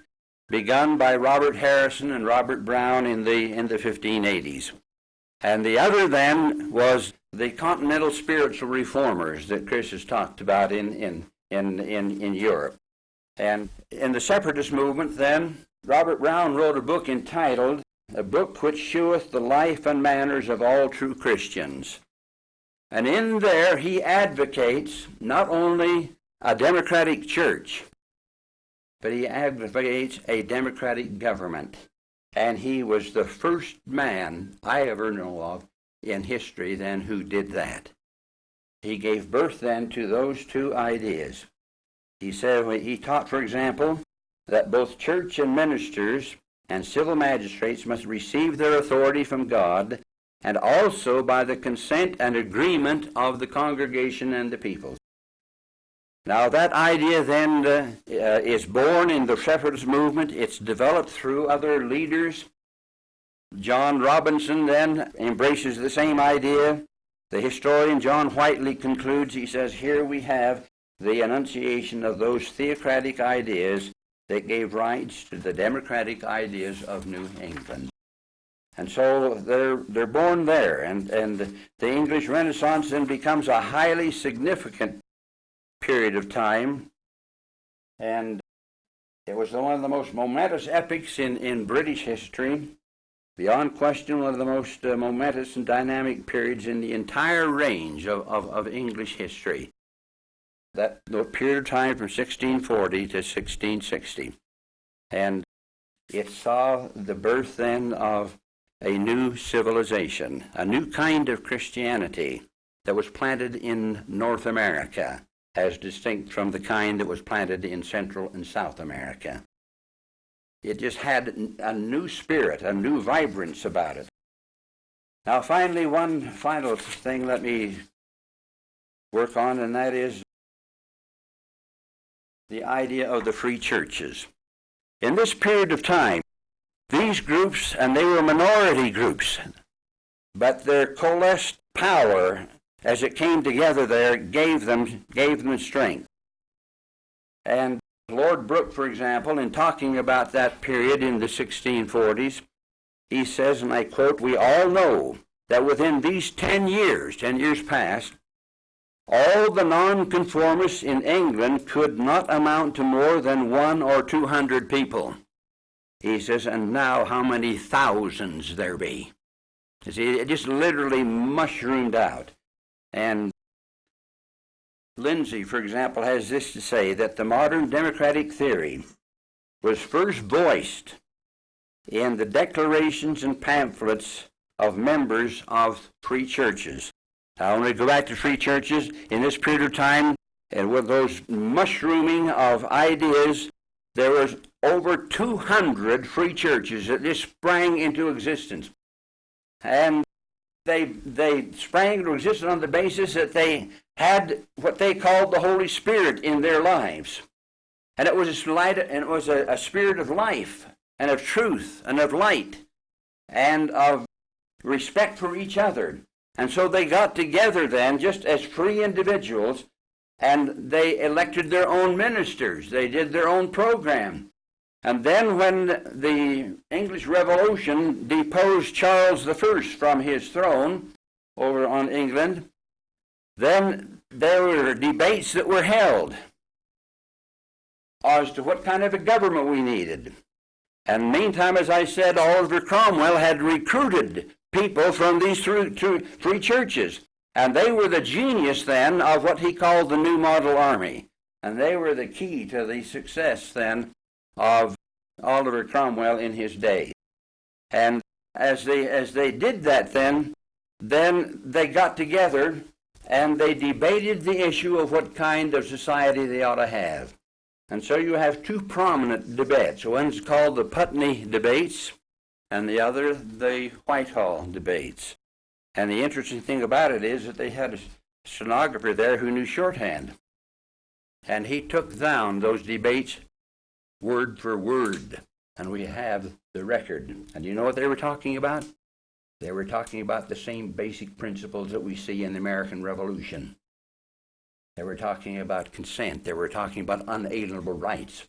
begun by Robert Harrison and Robert Brown in the 1580s. And the other then was the continental spiritual reformers that Chris has talked about in Europe. And in the separatist movement then, Robert Brown wrote a book entitled, "A Book Which Sheweth the Life and Manners of All True Christians." And in there he advocates not only a democratic church, but he advocates a democratic government. And he was the first man I ever know of in history then who did that. He gave birth then to those two ideas. He said, he taught, for example, that both church and ministers and civil magistrates must receive their authority from God, and also by the consent and agreement of the congregation and the people. Now that idea then is born in the separatist movement. It's developed through other leaders. John Robinson then embraces the same idea. The historian John Whiteley concludes, he says, here we have the enunciation of those theocratic ideas that gave rise to the democratic ideas of New England. And so they're born there, and the English Renaissance then becomes a highly significant period of time, and it was one of the most momentous epochs in British history, beyond question one of the most momentous and dynamic periods in the entire range of English history. That period of time from 1640 to 1660. And it saw the birth then of a new civilization, a new kind of Christianity that was planted in North America, as distinct from the kind that was planted in Central and South America. It just had a new spirit, a new vibrance about it. Now finally, one final thing let me work on, and that is the idea of the free churches. In this period of time, these groups, and they were minority groups, but their coalesced power as it came together there gave them strength. And Lord Brooke, for example, in talking about that period in the 1640s, he says, and I quote, "We all know that within these 10 years past, all the nonconformists in England could not amount to more than 100 or 200 people." He says, and now how many thousands there be. You see, it just literally mushroomed out. And Lindsay, for example, has this to say, that the modern democratic theory was first voiced in the declarations and pamphlets of members of free churches. I only go back to free churches in this period of time, and with those mushrooming of ideas, there was over 200 free churches that just sprang into existence. And they sprang into existence on the basis that they had what they called the Holy Spirit in their lives. And it was a spirit of life and of truth and of light and of respect for each other. And so they got together then just as free individuals, and they elected their own ministers. They did their own program. And then when the English Revolution deposed Charles I from his throne over on England, then there were debates that were held as to what kind of a government we needed. And meantime, as I said, Oliver Cromwell had recruited people from these three churches. And they were the genius then of what he called the New Model Army. And they were the key to the success then of Oliver Cromwell in his day. And as they did that then they got together and they debated the issue of what kind of society they ought to have. And so you have two prominent debates. One's called the Putney debates, and the other the Whitehall debates. And the interesting thing about it is that they had a stenographer there who knew shorthand. And he took down those debates word for word. And we have the record. And you know what they were talking about? They were talking about the same basic principles that we see in the American Revolution. They were talking about consent. They were talking about unalienable rights.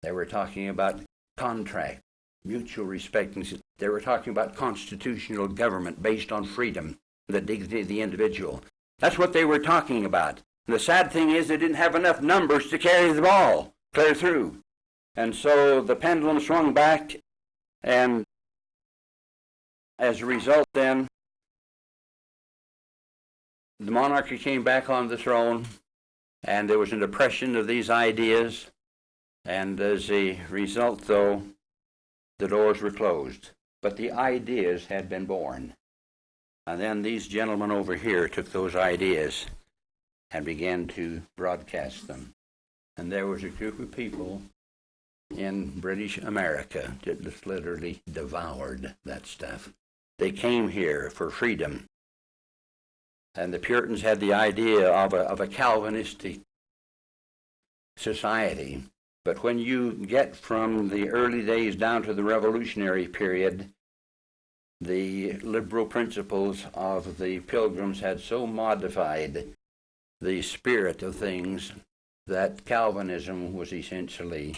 They were talking about contract, mutual respect. They were talking about constitutional government based on freedom, the dignity of the individual. That's what they were talking about. And the sad thing is they didn't have enough numbers to carry the ball clear through. And so the pendulum swung back, and as a result then, the monarchy came back on the throne, and there was an oppression of these ideas, and as a result, though, the doors were closed. But the ideas had been born. And then these gentlemen over here took those ideas and began to broadcast them. And there was a group of people in British America that just literally devoured that stuff. They came here for freedom. And the Puritans had the idea of a Calvinistic society. But when you get from the early days down to the Revolutionary period, the liberal principles of the Pilgrims had so modified the spirit of things that Calvinism was essentially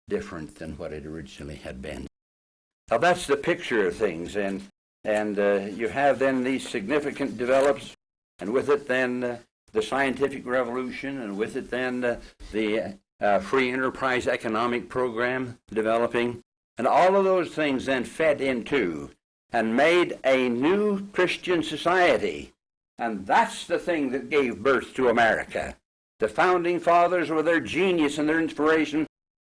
different than what it originally had been. Now that's the picture of things, and you have then these significant develops, and with it then the scientific revolution, and with it then the free enterprise economic program developing, and all of those things then fed into and made a new Christian society. And that's the thing that gave birth to America. The founding fathers, with their genius and their inspiration,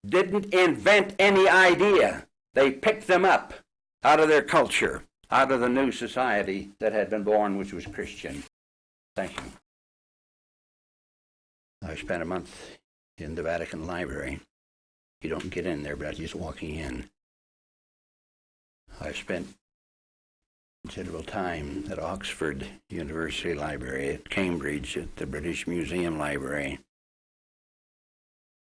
didn't invent any idea. They picked them up out of their culture, out of the new society that had been born, which was Christian. Thank you. I spent a month in the Vatican Library. You don't get in there, but just walking in. I spent considerable time at Oxford University Library, at Cambridge, at the British Museum Library.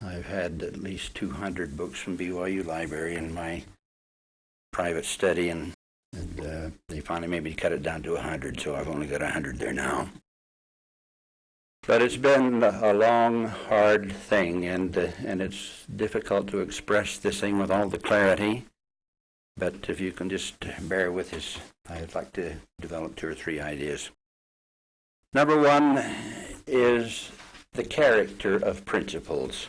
I've had at least 200 books from BYU Library in my private study, and they finally made me cut it down to 100, so I've only got 100 there now. But it's been a long, hard thing, and it's difficult to express this thing with all the clarity. But if you can just bear with us, I'd like to develop 2 or 3 ideas. Number one is the character of principles.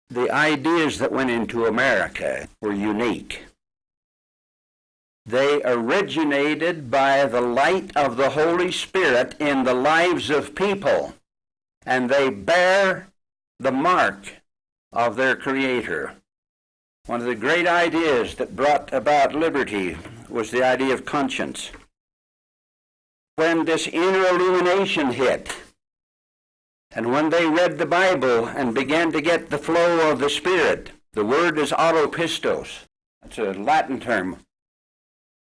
The ideas that went into America were unique. They originated by the light of the Holy Spirit in the lives of people, and they bear the mark of their Creator. One of the great ideas that brought about liberty was the idea of conscience. when this inner illumination hit. And when they read the Bible and began to get the flow of the Spirit, the word is autopistos. That's a Latin term.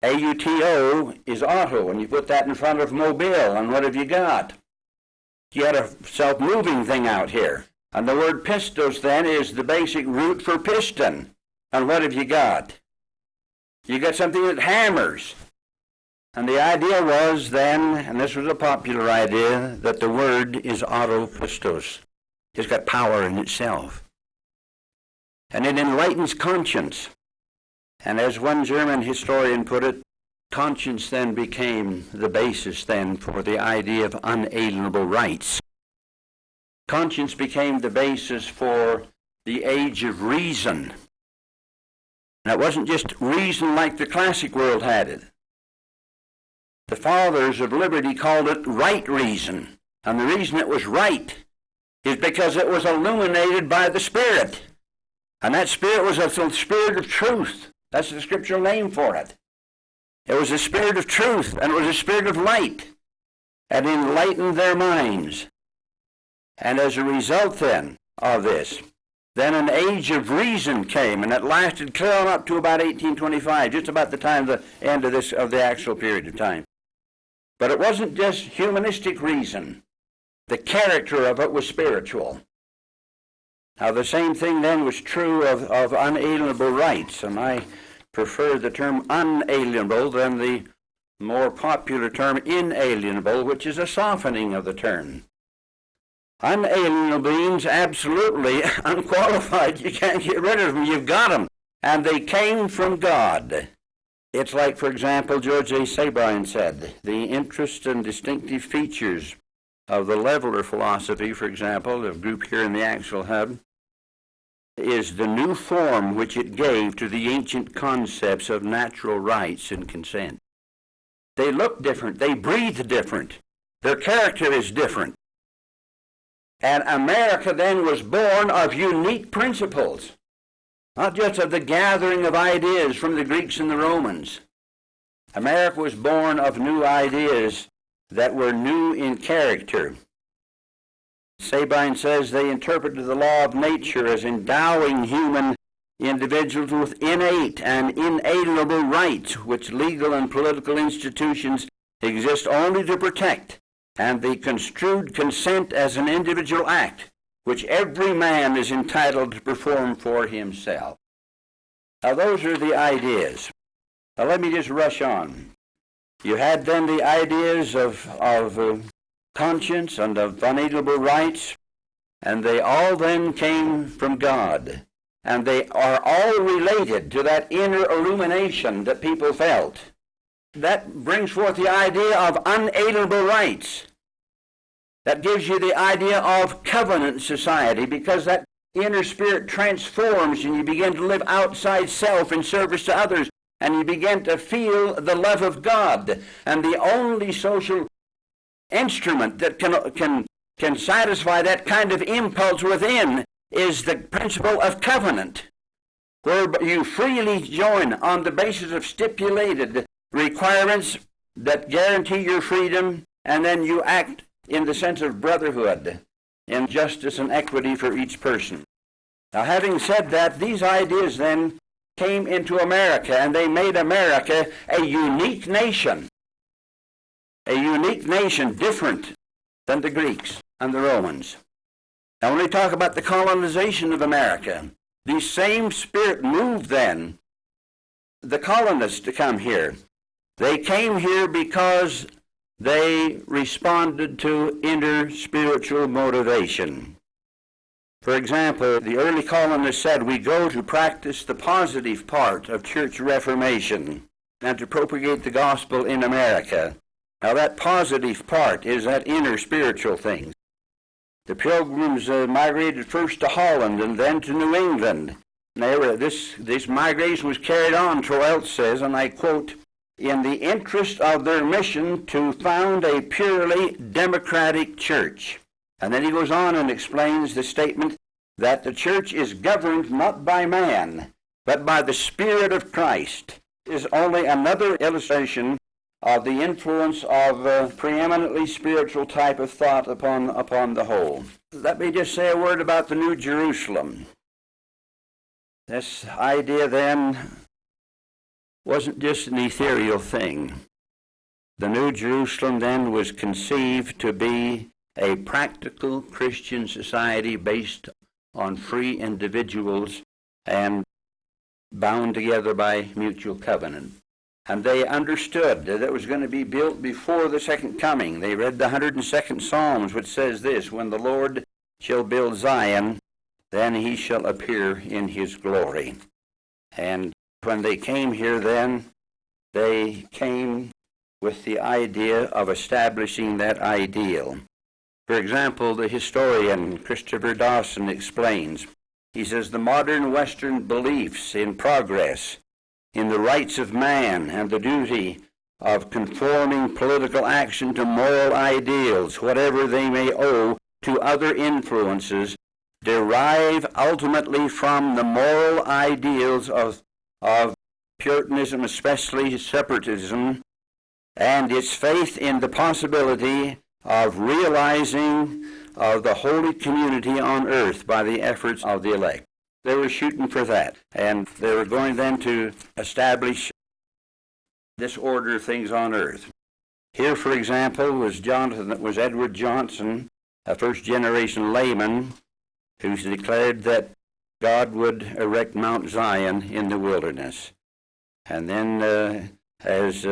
A-U-T-O is auto, and you put that in front of mobile, and what have you got? You got a self-moving thing out here. And the word pistos then is the basic root for piston. And what have you got? You got something that hammers. And the idea was then, and this was a popular idea, that the word is autopistos. It's got power in itself. And it enlightens conscience. And as one German historian put it, conscience then became the basis then for the idea of unalienable rights. Conscience became the basis for the age of reason. And it wasn't just reason like the classic world had it. The fathers of liberty called it right reason. And the reason it was right is because it was illuminated by the Spirit. And that Spirit was a Spirit of truth. That's the scriptural name for it. It was a Spirit of truth, and it was a Spirit of light, and enlightened their minds. And as a result then of this, then an age of reason came, and it lasted clear on up to about 1825, just about the time, the end of the actual period of time. But it wasn't just humanistic reason. The character of it was spiritual. Now the same thing then was true of unalienable rights, and I prefer the term unalienable than the more popular term inalienable, which is a softening of the term. Unalienable means absolutely unqualified. You can't get rid of them. You've got them. And they came from God. It's like, for example, George A. Sabine said, the interest and distinctive features of the leveler philosophy, for example, the group here in the Axel Hub, is the new form which it gave to the ancient concepts of natural rights and consent. They look different. They breathe different. Their character is different. And America then was born of unique principles, not just of the gathering of ideas from the Greeks and the Romans. America was born of new ideas that were new in character. Sabine says they interpreted the law of nature as endowing human individuals with innate and inalienable rights, which legal and political institutions exist only to protect, and they construed consent as an individual act, which every man is entitled to perform for himself. Now those are the ideas. Now let me just rush on. You had then the ideas of conscience and of unalienable rights, and they all then came from God. And they are all related to that inner illumination that people felt. That brings forth the idea of unalienable rights. That gives you the idea of covenant society, because that inner spirit transforms and you begin to live outside self in service to others, and you begin to feel the love of God. And the only social instrument that can satisfy that kind of impulse within is the principle of covenant, where you freely join on the basis of stipulated requirements that guarantee your freedom, and then you act in the sense of brotherhood, in justice and equity for each person. Now, having said that, these ideas then came into America, and they made America a unique nation. A unique nation, different than the Greeks and the Romans. Now, when we talk about the colonization of America, the same spirit moved then the colonists to come here. They came here because they responded to inner spiritual motivation. For example, the early colonists said, we go to practice the positive part of church reformation and to propagate the gospel in America. Now, that positive part is that inner spiritual thing. The Pilgrims migrated first to Holland and then to New England. This migration was carried on, Troelt says, and I quote, in the interest of their mission to found a purely democratic church. And then he goes on and explains the statement that the church is governed not by man, but by the Spirit of Christ. Is only another illustration of the influence of a preeminently spiritual type of thought upon the whole. Let me just say a word about the New Jerusalem. This idea then wasn't just an ethereal thing. The New Jerusalem then was conceived to be a practical Christian society based on free individuals and bound together by mutual covenant. And they understood that it was going to be built before the second coming. They read the 102nd Psalms, which says this, "When the Lord shall build Zion, then he shall appear in his glory." And when they came here then, they came with the idea of establishing that ideal. For example, the historian Christopher Dawson explains, he says, "The modern Western beliefs in progress, in the rights of man and the duty of conforming political action to moral ideals, whatever they may owe to other influences, derive ultimately from the moral ideals of Puritanism, especially separatism, and its faith in the possibility of realizing of the holy community on earth by the efforts of the elect." They were shooting for that, and they were going then to establish this order of things on earth. Here, for example, was Edward Johnson, a first-generation layman, who declared that God would erect Mount Zion in the wilderness. And then, as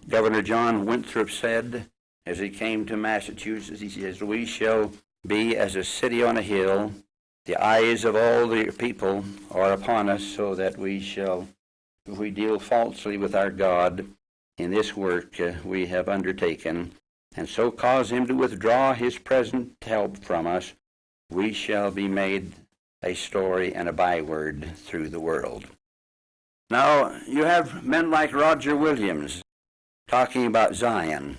Governor John Winthrop said, as he came to Massachusetts, he says, "We shall be as a city on a hill. The eyes of all the people are upon us, so that we shall, if we deal falsely with our God in this work we have undertaken, and so cause him to withdraw his present help from us, we shall be made a story and a byword through the world." Now, you have men like Roger Williams talking about Zion,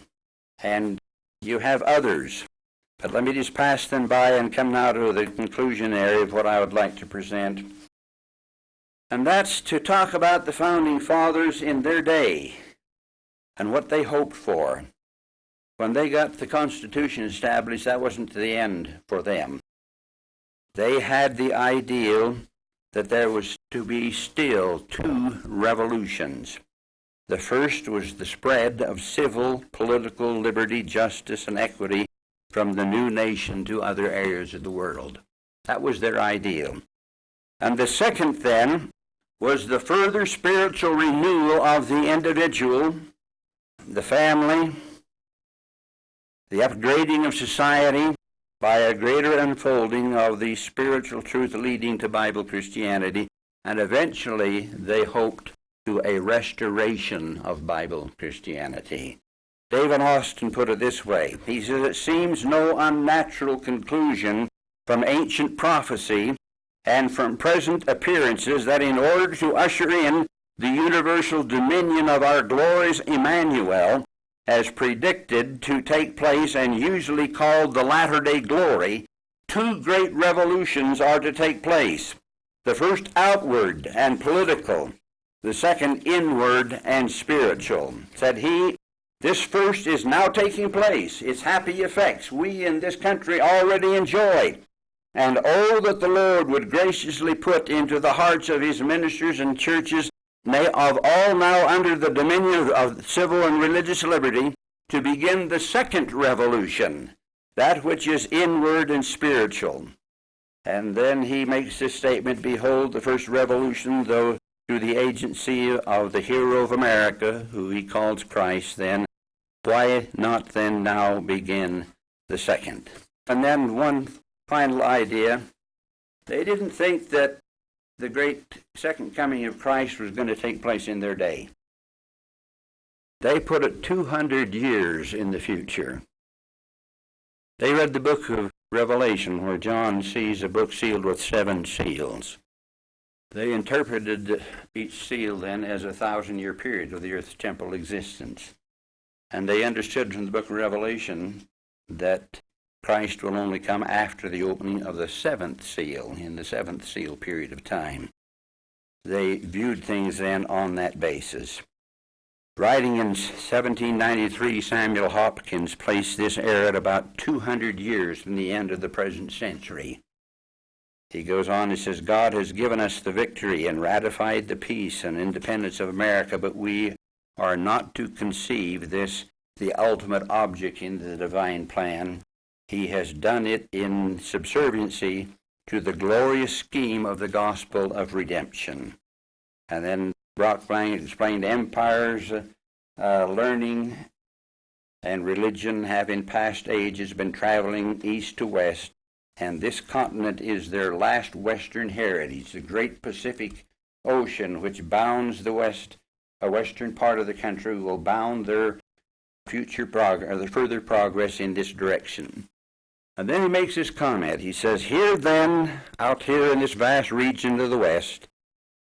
and you have others. But let me just pass them by and come now to the conclusion area of what I would like to present. And that's to talk about the founding fathers in their day and what they hoped for. When they got the Constitution established, that wasn't the end for them. They had the ideal that there was to be still two revolutions. The first was the spread of civil, political liberty, justice, and equity from the new nation to other areas of the world. That was their ideal. And the second, then, was the further spiritual renewal of the individual, the family, the upgrading of society by a greater unfolding of the spiritual truth leading to Bible Christianity, and eventually they hoped to a restoration of Bible Christianity. David Austin put it this way. He says, "It seems no unnatural conclusion from ancient prophecy and from present appearances that in order to usher in the universal dominion of our glorious Emmanuel, as predicted to take place and usually called the latter-day glory, two great revolutions are to take place. The first outward and political, the second inward and spiritual." Said he, "This first is now taking place. Its happy effects we in this country already enjoy. And oh, that the Lord would graciously put into the hearts of his ministers and churches, of all now under the dominion of civil and religious liberty, to begin the second revolution, that which is inward and spiritual." And then he makes this statement, "Behold, the first revolution, though through the agency of the hero of America, who he calls Christ, then, why not then now begin the second?" And then one final idea. They didn't think that the great second coming of Christ was going to take place in their day. They put it 200 years in the future. They read the book of Revelation, where John sees a book sealed with 7 seals. They interpreted each seal then as a 1,000-year period of the earth's temporal existence. And they understood from the book of Revelation that Christ will only come after the opening of the 7th seal, in the 7th seal period of time. They viewed things then on that basis. Writing in 1793, Samuel Hopkins placed this era at about 200 years from the end of the present century. He goes on and says, God has given us the victory and ratified the peace and independence of America, but we are not to conceive this the ultimate object in the divine plan. He has done it in subserviency to the glorious scheme of the gospel of redemption. And then Brock Blank explained empires, learning, and religion have in past ages been traveling east to west, and this continent is their last western heritage, the great Pacific Ocean, which bounds the west, a western part of the country, will bound their future progress, or the further progress in this direction. And then he makes this comment. He says, here then, out here in this vast region of the west,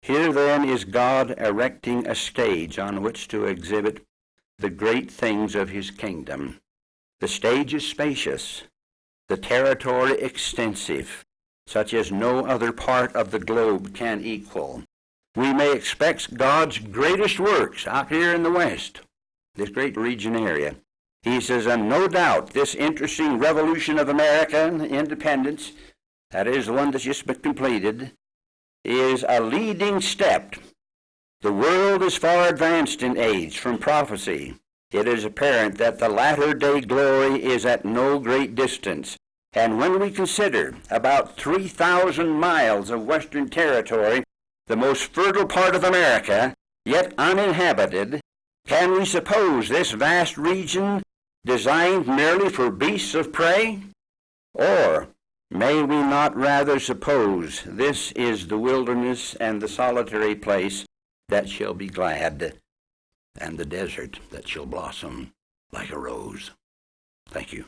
here then is God erecting a stage on which to exhibit the great things of his kingdom. The stage is spacious, the territory extensive, such as no other part of the globe can equal. We may expect God's greatest works out here in the west, this great region area. He says, and no doubt this interesting revolution of American independence, that is the one that's just been completed, is a leading step. The world is far advanced in age from prophecy. It is apparent that the latter-day glory is at no great distance. And when we consider about 3,000 miles of western territory, the most fertile part of America, yet uninhabited, can we suppose this vast region designed merely for beasts of prey? Or may we not rather suppose this is the wilderness and the solitary place that shall be glad, and the desert that shall blossom like a rose? Thank you.